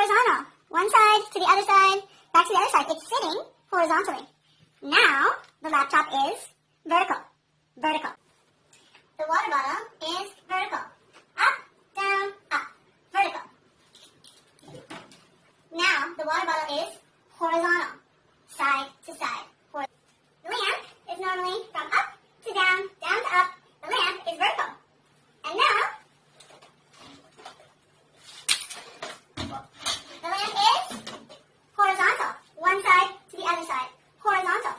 horizontal. One side to the other side, back to the other side. It's sitting horizontally. Now, the laptop is vertical. Vertical. The water bottle is vertical. Up, down, up. Vertical. Now, the water bottle is horizontal. Side to side. The lamp is normally from up to down, down to up. The lamp is vertical. And now, the lamp is horizontal. One side to the other side. Horizontal.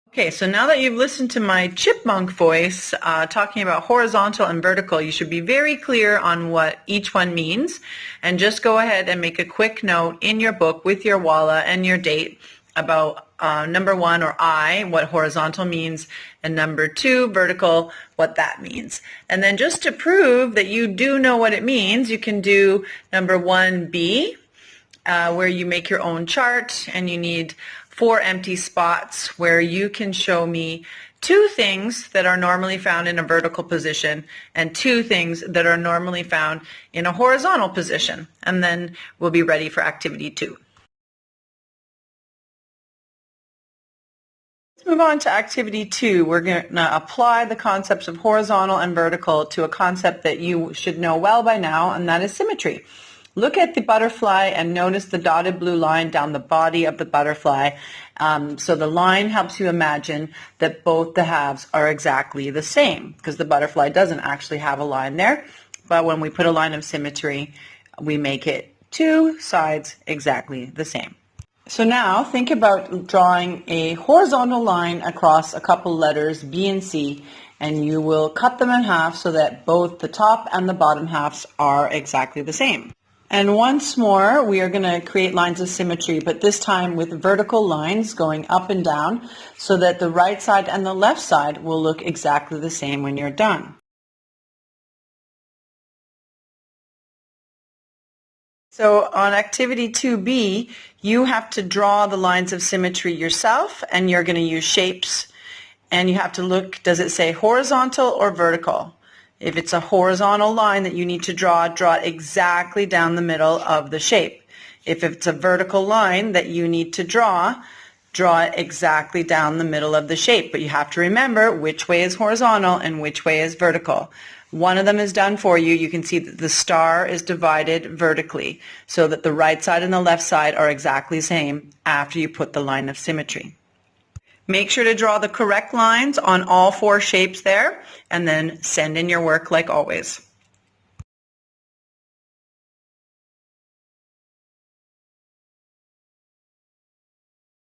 Okay, so now that you've listened to my chipmunk voice talking about horizontal and vertical, you should be very clear on what each one means, and just go ahead and make a quick note in your book with your walla and your date about number 1, or I, what horizontal means, and number 2, vertical, what that means. And then just to prove that you do know what it means, you can do number 1B, where you make your own chart, and you need 4 empty spots where you can show me 2 things that are normally found in a vertical position and 2 things that are normally found in a horizontal position. And then we'll be ready for activity 2. Let's move on to activity 2. We're going to apply the concepts of horizontal and vertical to a concept that you should know well by now, and that is symmetry. Look at the butterfly and notice the dotted blue line down the body of the butterfly. So the line helps you imagine that both the halves are exactly the same, because the butterfly doesn't actually have a line there. But when we put a line of symmetry, we make it 2 sides exactly the same. So now think about drawing a horizontal line across a couple letters B and C, and you will cut them in half so that both the top and the bottom halves are exactly the same. And once more, we are going to create lines of symmetry, but this time with vertical lines going up and down so that the right side and the left side will look exactly the same when you're done. So on activity 2B, you have to draw the lines of symmetry yourself, and you're going to use shapes, and you have to look, does it say horizontal or vertical? If it's a horizontal line that you need to draw, draw it exactly down the middle of the shape. If it's a vertical line that you need to draw, draw it exactly down the middle of the shape. But you have to remember which way is horizontal and which way is vertical. One of them is done for you. You can see that the star is divided vertically so that the right side and the left side are exactly the same after you put the line of symmetry. Make sure to draw the correct lines on all 4 shapes there, and then send in your work like always.